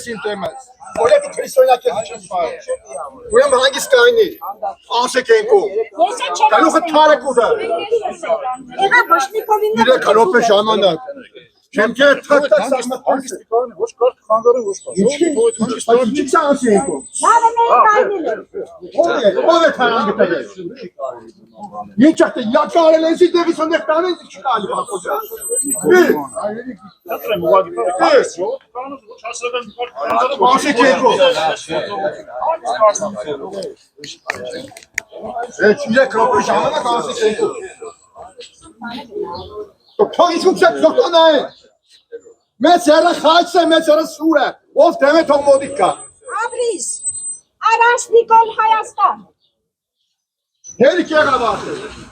Սինտեմս, որևէ քրիստոնյա չեմ πάει։ Ուրեմն հանգիստ կայնի, ասեք ենքու։ Գալուխը թարեկուդը։ Եղա Բաշնիկովին Իրեք հրոպե ժամանակ։ Չեմ կե թղթակ հանգիստ կայնի, ոչ կարդ խանգարը ոչ կար։ ինչի ասի ենքու։ լավ է մեր կայնիլ է։ Ով է թարան գտել։ Ինչ ախտը, յակարել ենսի դեղիս հնդեղ տանեն չի կալի բախոզը։ Դրեմ ուղագի պարը, ոչ հասրական կար։ Ասեք ենքու։ Իրեք հրոպե ժամանակ ասեք ենքու։ Փողիցուց զոհտոնա է։ Մեծ հերը խաչս է, մեծ հերը սուր է, ով դեմ է թող մոտիկ կա։ Աբրիս, Արաշ Նիկոլ Հայաստան։ Հերիք եղավ արդեն։